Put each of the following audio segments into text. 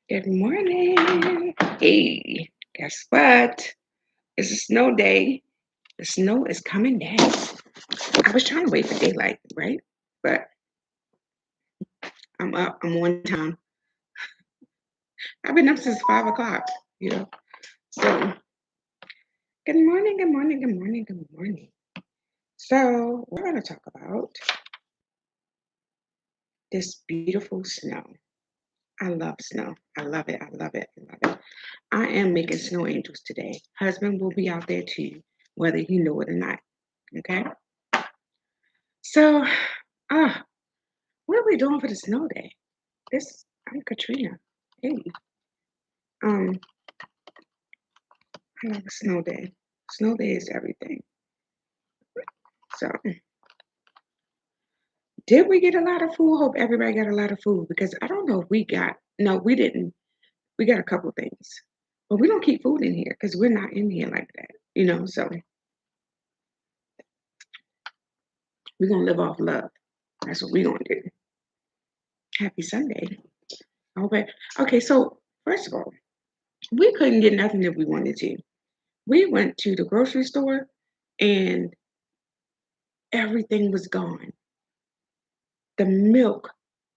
Good morning. Hey, guess what? It's a snow day. The snow is coming down. I was trying to wait for daylight, right? But I'm up. I'm on time. I've been up since 5 o'clock, you know. So, good morning, good morning, good morning, good morning. So, we're going to talk about this beautiful snow. I love snow. I love it. I love it. I love it. I am making snow angels today. Husband will be out there too, whether he know it or not. Okay. So, ah, what are we doing for the snow day? I'm Katrina. Hey, um, I love a snow day. Snow day is everything. So, did we get a lot of food? Hope everybody got a lot of food because I don't know if we got. No, we didn't. We got a couple things, but we don't keep food in here because we're not in here like that. So we're gonna live off love. That's what we're gonna do. Happy Sunday. Okay. Okay. So first of all, we couldn't get nothing that we wanted to. We went to the grocery store and everything was gone. The milk,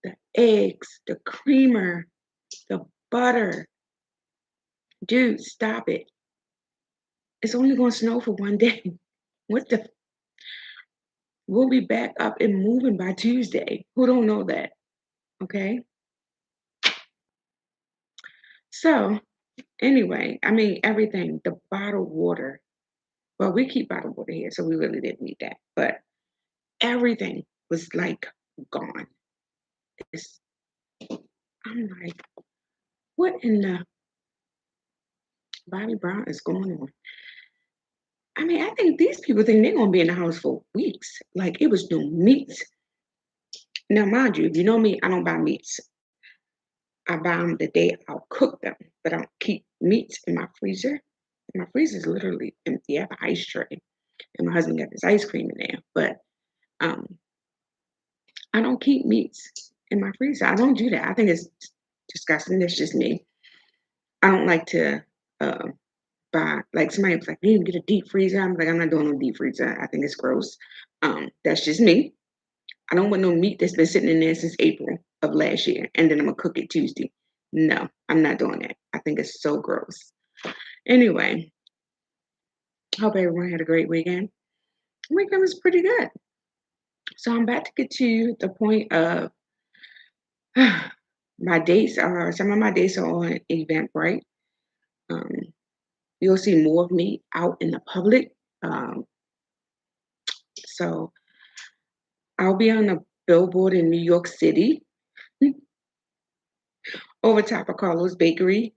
the eggs, the creamer, the butter. Dude, stop it. It's only going to snow for one day. What the? We'll be back up and moving by Tuesday. Who don't know that? Okay. So, anyway, I mean, everything, the bottled water. Well, we keep bottled water here, so we really didn't need that. But everything was like gone. It's, I'm like, what in the Bobby Brown is going on? I mean, I think these people think they're gonna be in the house for weeks. Like it was no meats. Now, mind you, if you know me, I don't buy meats. I buy them the day I'll cook them, but I don't keep meats in my freezer. And my freezer is literally empty. I have an ice tray, and my husband got this ice cream in there. But um, I don't keep meats in my freezer. I don't do that. I think it's disgusting. That's just me. I don't like to uh, buy like somebody was like, you need to get a deep freezer. I'm like, I'm not doing no deep freezer. I think it's gross. That's just me. I don't want no meat that's been sitting in there since April of last year, and then I'm gonna cook it Tuesday. No, I'm not doing that. I think it's so gross. Anyway, hope everyone had a great weekend. Weekend was pretty good. So I'm about to get to the point of my dates are some of my dates are on Eventbrite. Um, you'll see more of me out in the public. Um, so I'll be on a billboard in New York City over top of Carlos Bakery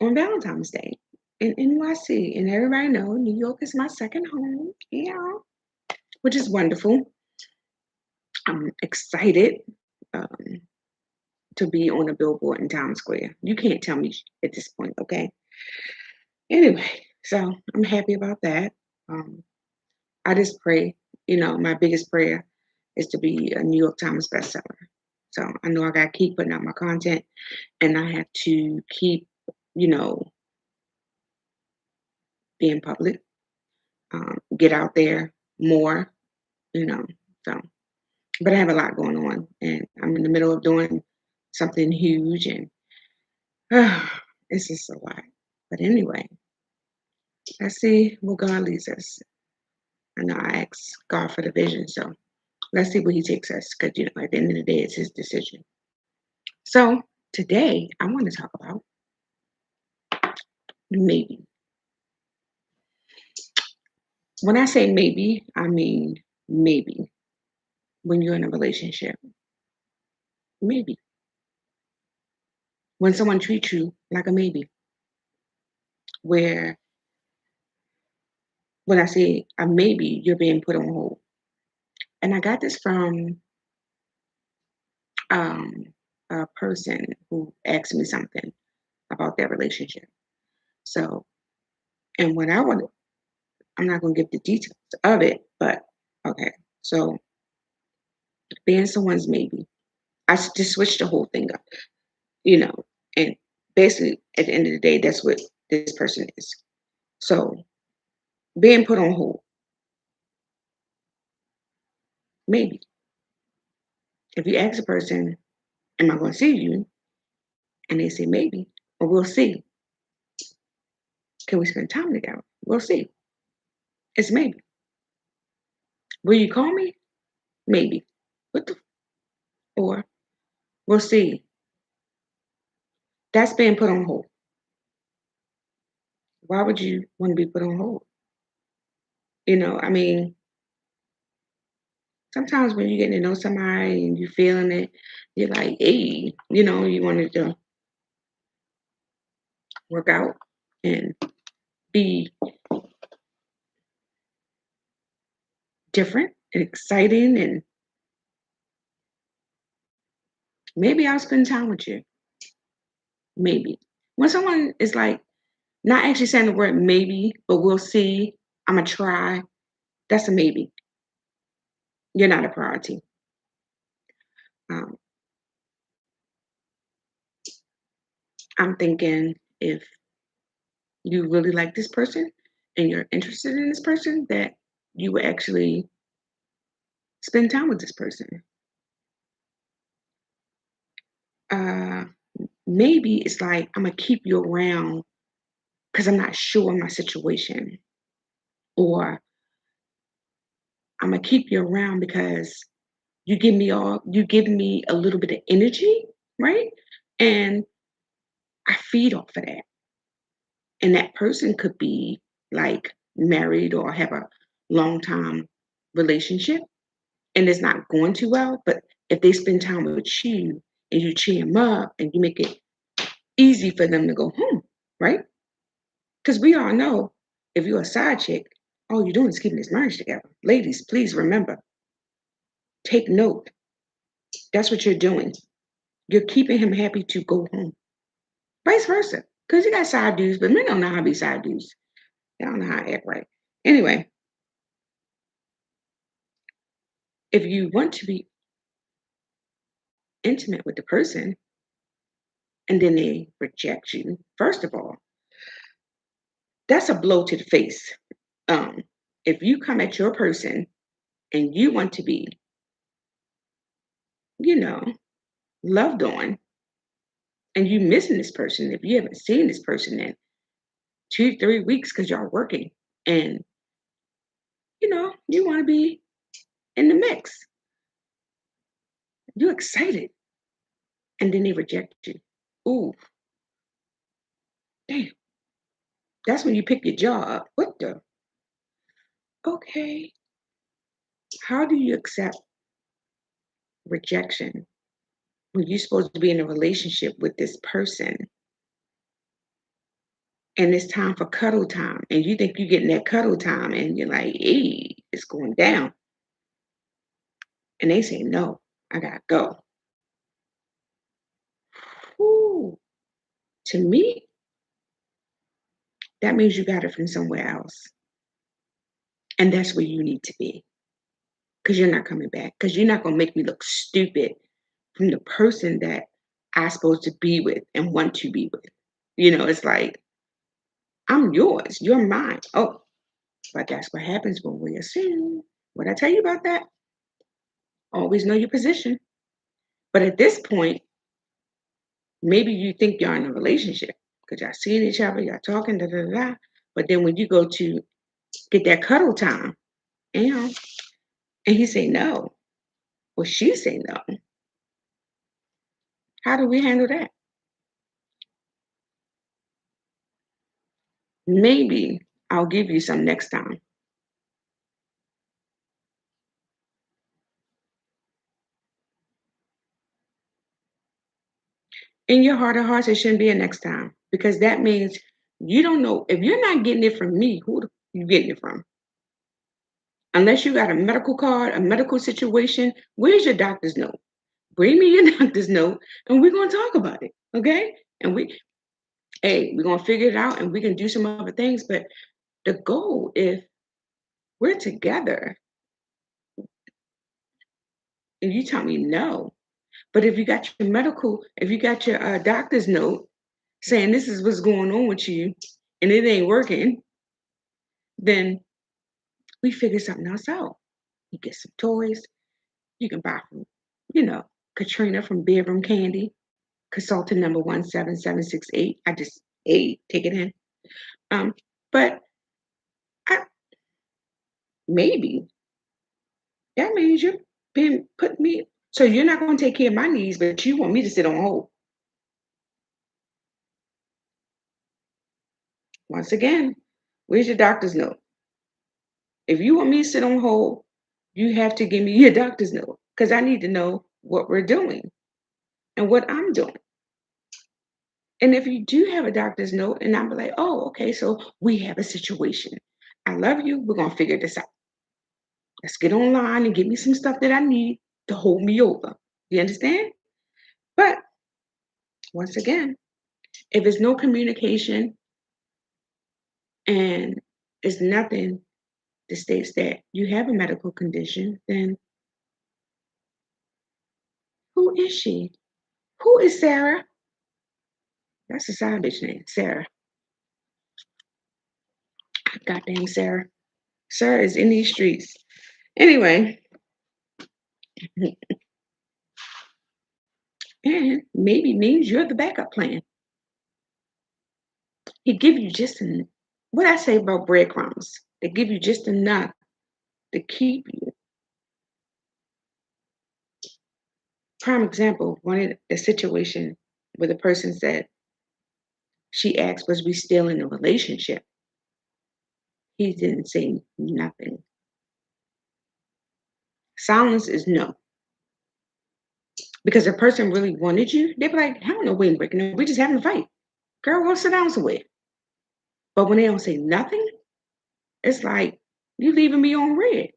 on Valentine's Day in NYC. And everybody know New York is my second home. Yeah, which is wonderful. I'm excited to be on a billboard in Times Square. You can't tell me at this point, okay? Anyway, so I'm happy about that. Um, I just pray, my biggest prayer is to be a New York Times bestseller. So I know I got to keep putting out my content and I have to keep, you know, being public, get out there more, you know. So, but I have a lot going on and I'm in the middle of doing something huge and it's just a lot. But anyway, let's see where God leads us. I know I asked God for the vision, so let's see where He takes us because, at the end of the day, it's His decision. So today, I want to talk about maybe. When I say maybe, I mean maybe when you're in a relationship. Maybe. When someone treats you like a maybe, where when I say a maybe, you're being put on hold. And I got this from um, a person who asked me something about their relationship. So, and what I want, I'm not going to give the details of it, but okay. So, being someone's maybe, just switched the whole thing up. you know, and basically at the end of the day, that's what this person is. So being put on hold, maybe. If you ask a person, am I going to see you? And they say maybe, or we'll see. Can we spend time together? We'll see. It's maybe. Will you call me? Maybe. What the, or we'll see. That's being put on hold. Why would you want to be put on hold? I mean, sometimes when you're getting to know somebody and you're feeling it, you're like, hey, you wanted to work out and be different and exciting, and maybe I'll spend time with you. Maybe. When someone is like not actually saying the word maybe, but we'll see, I'm gonna try, that's a maybe. You're not a priority. Um, I'm thinking if you really like this person and you're interested in this person, that you would actually spend time with this person. Uh, Maybe it's like I'm gonna keep you around because I'm not sure of my situation, or I'm gonna keep you around because you give me a little bit of energy, right? And I feed off of that. And that person could be like married or have a long time relationship and it's not going too well. But if they spend time with you and you cheer them up and you make it easy for them to go home, right? Because we all know if you're a side chick, all you're doing is keeping this marriage together. Ladies, please remember, take note. That's what you're doing. You're keeping him happy to go home. Vice versa. Because you got side dudes, but men don't know how to be side dudes. They don't know how to act right. Anyway, if you want to be intimate with the person and then they reject you, first of all, that's a blow to the face. Um, if you come at your person and you want to be, you know, loved on, and you missing this person, if you haven't seen this person in 2, 3 weeks because y'all working, and you want to be in the mix, you're excited, and then they reject you. Ooh, damn. That's when you pick your jaw up. What the? Okay. How do you accept rejection when you're supposed to be in a relationship with this person and it's time for cuddle time and you think you're getting that cuddle time and you're like, hey, it's going down. And they say, no, I gotta go. Ooh, to me, that means you got it from somewhere else. And that's where you need to be because you're not coming back because you're not going to make me look stupid from the person that I'm supposed to be with and want to be with. It's like, I'm yours, you're mine. Oh, but that's what happens when we assume. What I tell you about that? Always know your position. But at this point, maybe you think you're in a relationship because y'all seeing each other, y'all talking, da da da. Da. But then when you go to get that cuddle time, you know, and he say no, or she say no, how do we handle that? Maybe I'll give you some next time. In your heart of hearts, it shouldn't be a next time because that means you don't know if you're not getting it from me. Who you getting it from? Unless you got a medical card, a medical situation, where's your doctor's note? Bring me your doctor's note and we're going to talk about it. Okay. And we're going to figure it out and we can do some other things. But the goal, if we're together and you tell me no, But if you got your doctor's note saying this is what's going on with you and it ain't working, then we figure something else out. You get some toys. You can buy from, you know, Katrina from Bedroom Candy, consultant number 17768. I just take it in. Um, but I, maybe that means you're being put me. So you're not going to take care of my needs, but you want me to sit on hold. Once again, where's your doctor's note? If you want me to sit on hold, you have to give me your doctor's note because I need to know what we're doing and what I'm doing. And if you do have a doctor's note, and I'm like, oh, okay, so we have a situation. I love you. We're going to figure this out. Let's get online and get me some stuff that I need to hold me over. You understand? But once again, if there's no communication and it's nothing that states that you have a medical condition, then who is she? Who is Sarah? That's a side bitch name, Sarah. Goddamn Sarah. Sarah is in these streets. Anyway, and maybe means you're the backup plan. He give you just what I say about breadcrumbs. They give you just enough to keep you. Prime example, one of the situation where the person said she asked, was we still in a relationship? He didn't say nothing. Silence is no. Because if a person really wanted you, they'd be like, hell no, we ain't breaking up. We just having a fight. Girl, go sit down somewhere. But when they don't say nothing, it's like, you leaving me on red.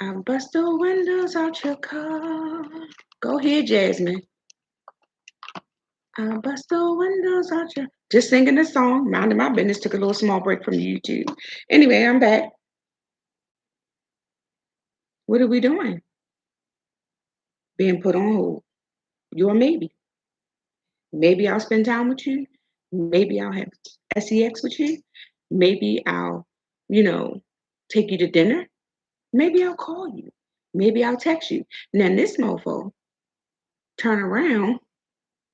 I'll bust the windows out your car. Go ahead, Jasmine. I'll bust the windows out your. Just singing the song, minding my business. Took a little small break from YouTube. Anyway, I'm back. What are we doing? Being put on hold. You're a maybe. Maybe I'll spend time with you. Maybe I'll have sex with you. Maybe I'll, you know, take you to dinner. Maybe I'll call you. Maybe I'll text you. Now this mofo turn around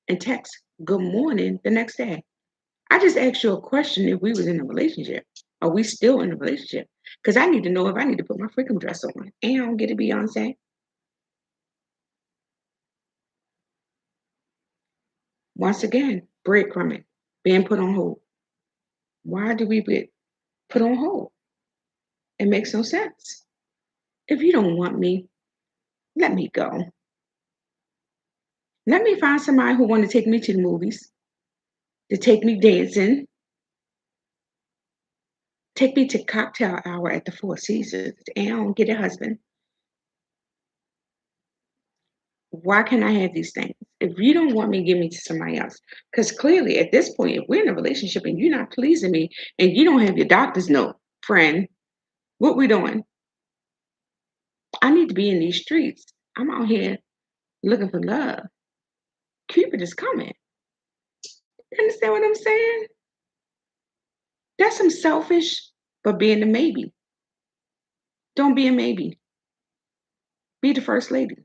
and text good morning the next day. I just asked you a question if we was in a relationship. Are we still in a relationship? Because I need to know if I need to put my freaking dress on. And I don't get it, Beyonce. Once again, breadcrumbing, being put on hold. Why do we get put on hold? It makes no sense. If you don't want me, let me go. Let me find somebody who want to take me to the movies, to take me dancing, take me to cocktail hour at the Four Seasons, and I don't get a husband. Why can't I have these things? If you don't want me, give me to somebody else. Because clearly, at this point, if we're in a relationship and you're not pleasing me and you don't have your doctor's note, friend, what we doing? I need to be in these streets. I'm out here looking for love. Cupid is coming. You understand what I'm saying? That's some selfish, but being a maybe. Don't be a maybe. Be the first lady.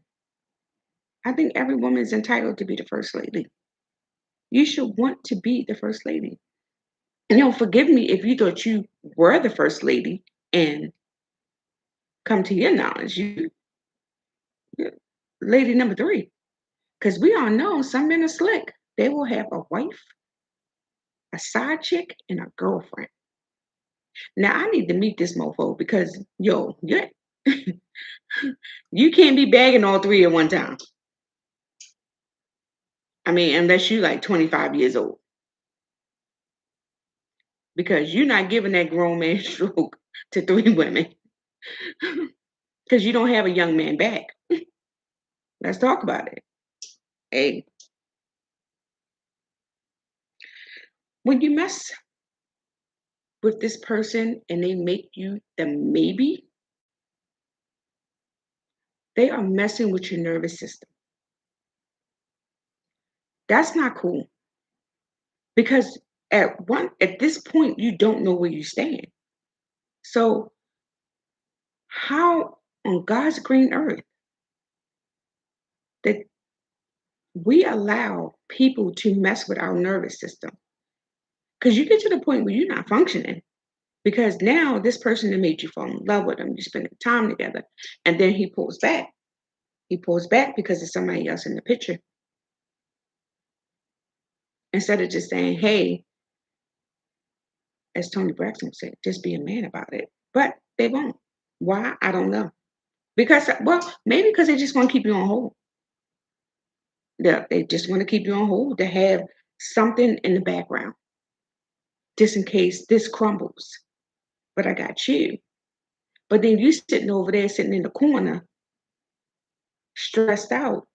I think every woman is entitled to be the first lady. You should want to be the first lady. And forgive me if you thought you were the first lady and come to your knowledge, you're lady number three. Because we all know some men are slick. They will have a wife, a side chick, and a girlfriend. Now I need to meet this mofo because you can't be bagging all three at one time. I mean, unless you like 25 years old. Because you're not giving that grown man stroke to three women. Because you don't have a young man back. Let's talk about it. Hey, when you mess with this person and they make you the maybe, they are messing with your nervous system. That's not cool because at this point you don't know where you stand. So how on God's green earth that we allow people to mess with our nervous system? Because you get to the point where you're not functioning because now this person that made you fall in love with them, you're spending time together, and then he pulls back. He pulls back because there's somebody else in the picture. Instead of just saying, hey, as Tony Braxton said, just be a man about it. But they won't. Why? I don't know. Because, well, maybe because they just want to keep you on hold. Yeah, they just want to keep you on hold to have something in the background, just in case this crumbles. But I got you. But then you sitting over there, sitting in the corner, stressed out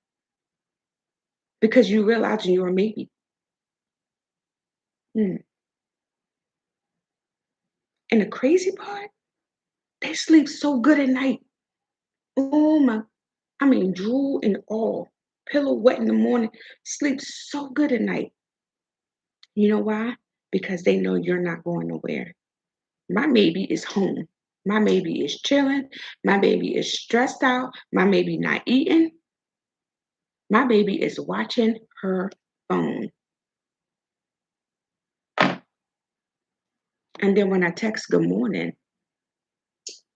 because you realizing you're a maybe. Hmm. And the crazy part, they sleep so good at night. Oh my, I mean, drool and all, pillow wet in the morning, sleep so good at night. You know why? Because they know you're not going nowhere. My baby is home. My baby is chilling. My baby is stressed out. My baby not eating. My baby is watching her phone. And then when I text good morning,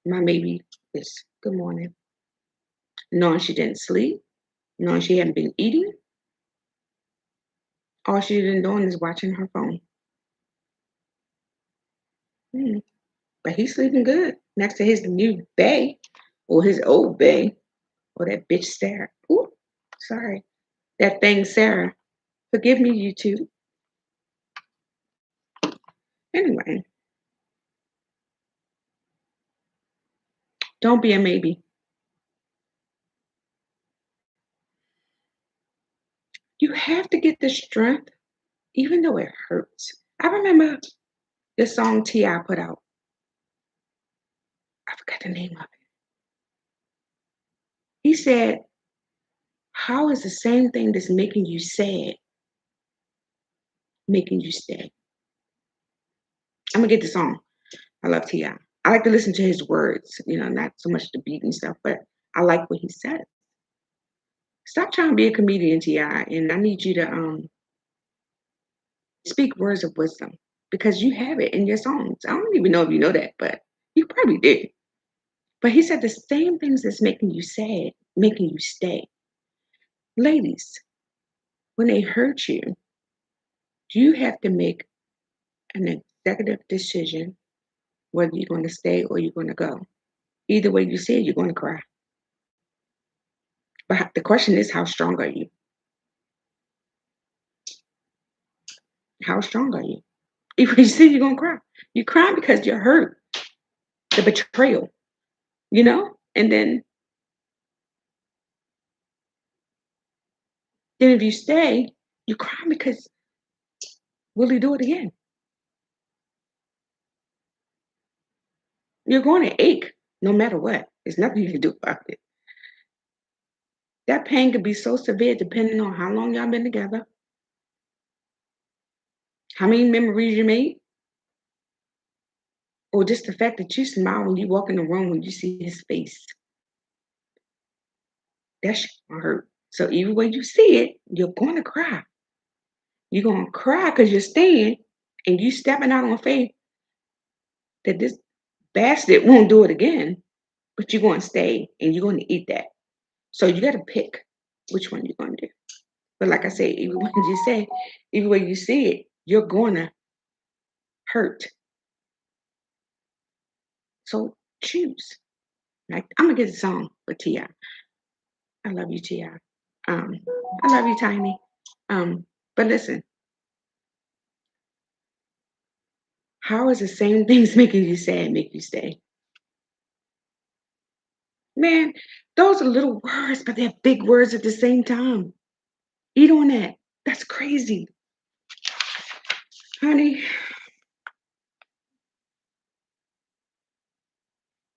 my baby is good morning. Knowing she didn't sleep, knowing she hadn't been eating, all she's been doing is watching her phone. Hmm. But he's sleeping good next to his new bae or his old bae or that bitch Sarah. Ooh, sorry. That thing Sarah. Forgive me, you two. Anyway, don't be a maybe. You have to get the strength, even though it hurts. I remember the song T.I. put out. I forgot the name of it. He said, how is the same thing that's making you sad making you stay? I'm gonna get the song. I love T.I. I like to listen to his words, not so much the beat and stuff, but I like what he said. Stop trying to be a comedian, T.I., and I need you to speak words of wisdom because you have it in your songs. I don't even know if you know that, but you probably did. But he said the same things that's making you sad, making you stay. Ladies, when they hurt you, you have to make an executive decision whether you're going to stay or you're going to go. Either way you say it, you're going to cry. But the question is, how strong are you? How strong are you? If you say you're going to cry, you cry because you're hurt, the betrayal, And then if you stay, you cry because will he do it again? You're going to ache no matter what. There's nothing you can do about it. That pain could be so severe depending on how long y'all been together, how many memories you made, or just the fact that you smile when you walk in the room when you see his face. That shit gonna hurt. So even when you see it, you're gonna cry. You're gonna cry because you're staying and you stepping out on faith that this bastard won't do it again, but you're gonna stay and you're gonna eat that. So you gotta pick which one you're gonna do. But like I say, even when you see it, you're gonna hurt. So choose. Like I'm gonna get a song for Ti. I love you, Ti. I love you, Tiny. But listen, how is the same things making you sad make you stay? Man, those are little words, but they're big words at the same time. Eat on that. That's crazy. Honey,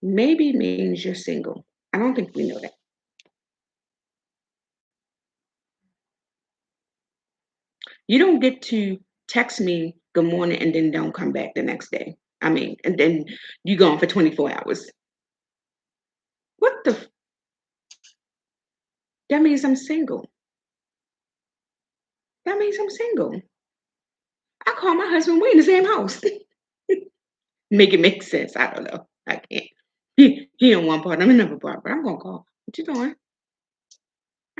Maybe means you're single. I don't think we know that. You don't get to text me good morning and then don't come back the next day. I mean, and then you gone for 24 hours. What the? That means I'm single. That means I'm single. I call my husband. We in the same house. Make it make sense. I don't know. I can't. He in one part. I'm in another part. But I'm gonna call. What you doing?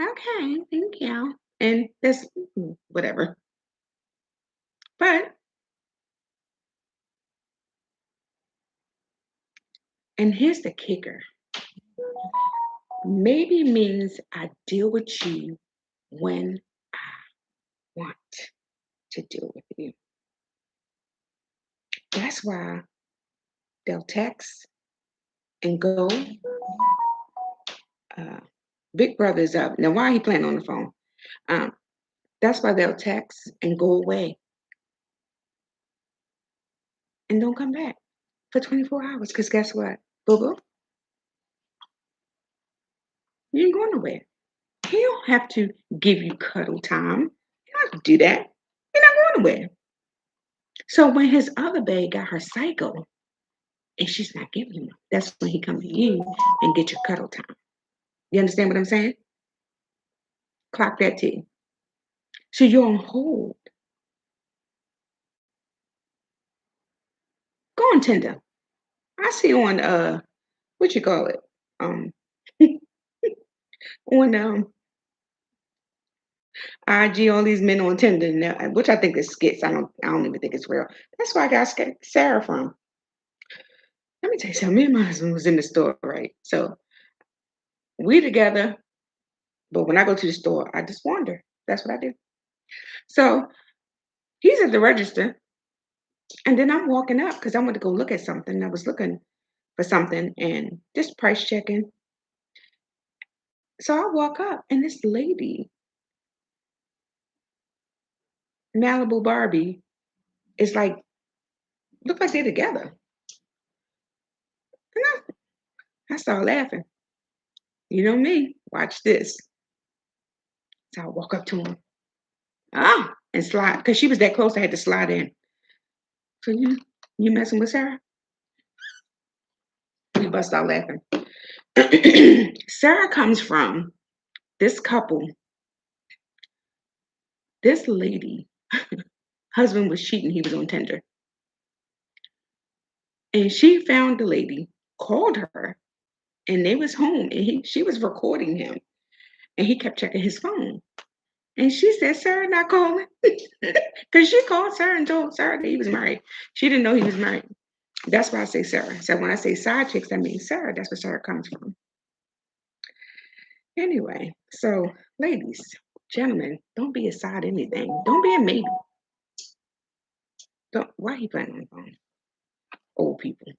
Okay, thank you. And that's whatever. But and here's the kicker. Maybe means I deal with you when I want to deal with you. That's why they'll text and go. Uh, Big brother's up. Now, why he playing on the phone? Um, that's why they'll text and go away and don't come back for 24 hours. Because guess what? Boo boo, you ain't going nowhere. He don't have to give you cuddle time. You don't have to do that. You're not going nowhere. So when his other babe got her cycle and she's not giving him, that's when he come to you and get your cuddle time. You understand what I'm saying? Clock that T. So you're on hold. Go on Tinder. I see on what you call it? Um on IG, all these men on Tinder now, which I think is skits. I don't even think it's real. That's where I got Sarah from. Let me tell you something. Me and my husband was in the store, right? So we together, but when I go to the store, I just wander. That's what I do. So he's at the register, and then I'm walking up because I went to go look at something. I was looking for something and just price checking. So I walk up, and this lady, Malibu Barbie, is like, look like they're together. And I started laughing. You know me. Watch this. So I walk up to him. And slide because she was that close. I had to slide in. So you messing with Sarah? We bust out laughing. Sarah comes from this couple. This lady, husband was cheating. He was on Tinder, and she found the lady, called her, and they was home, and she was recording him, and he kept checking his phone. And she said, Sarah not calling. Because she called Sarah and told Sarah that he was married. She didn't know he was married. That's why I say Sarah. So when I say side chicks, that means Sarah. That's where Sarah comes from. Anyway, so ladies, gentlemen, don't be a side anything. Don't be a maybe. Don't. Why he playing on the phone? Old people.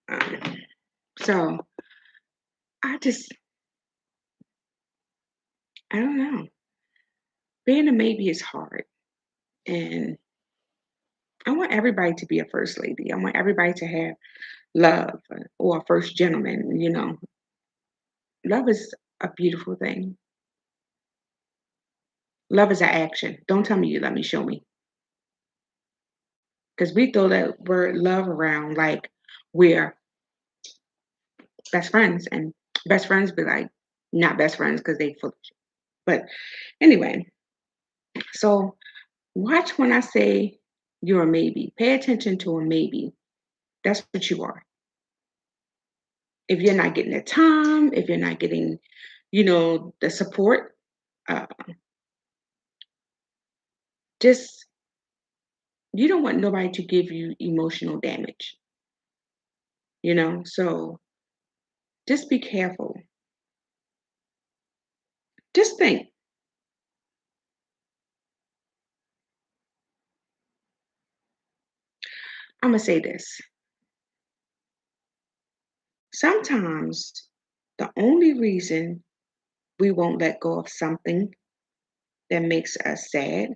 Um, so I just, I don't know. Being a maybe is hard, and I want everybody to be a first lady. I want everybody to have love or a first gentleman. Love is a beautiful thing. Love is an action. Don't tell me you love me, show me. Because we throw that word love around like we're best friends, and best friends be like, not best friends because they full of shit. But anyway, so watch when I say you're a maybe. Pay attention to a maybe. That's what you are. If you're not getting the time, if you're not getting, the support, uh, just you don't want nobody to give you emotional damage. So just be careful. Just think. I'm gonna say this. Sometimes the only reason we won't let go of something that makes us sad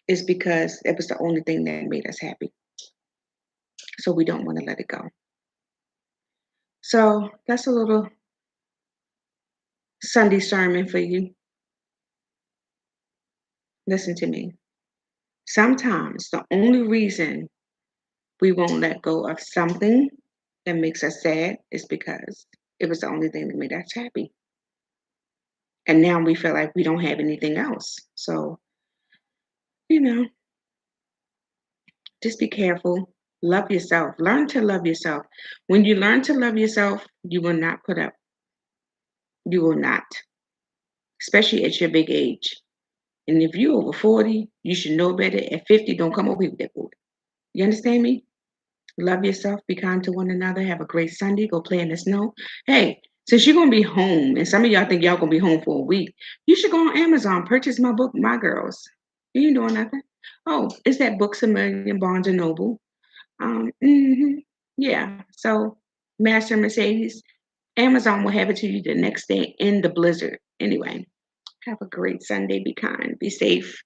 is because it was the only thing that made us happy. So we don't want to let it go. So that's a little Sunday sermon for you. Listen to me. Sometimes the only reason we won't let go of something that makes us sad is because it was the only thing that made us happy. And now we feel like we don't have anything else. So, you know, just be careful. Love yourself. Learn to love yourself. When you learn to love yourself, you will not put up. You will not, especially at your big age. And if you're over 40, you should know better. At 50, don't come over here with that boy. You understand me? Love yourself. Be kind to one another. Have a great Sunday. Go play in the snow. Hey, since you're going to be home, and some of y'all think y'all going to be home for a week, you should go on Amazon, purchase my book, My Girls. You ain't doing nothing. Oh, it's that Books a Million, Barnes and Noble. Yeah. So, Master Mercedes, Amazon will have it to you the next day in the blizzard. Anyway, have a great Sunday. Be kind. Be safe.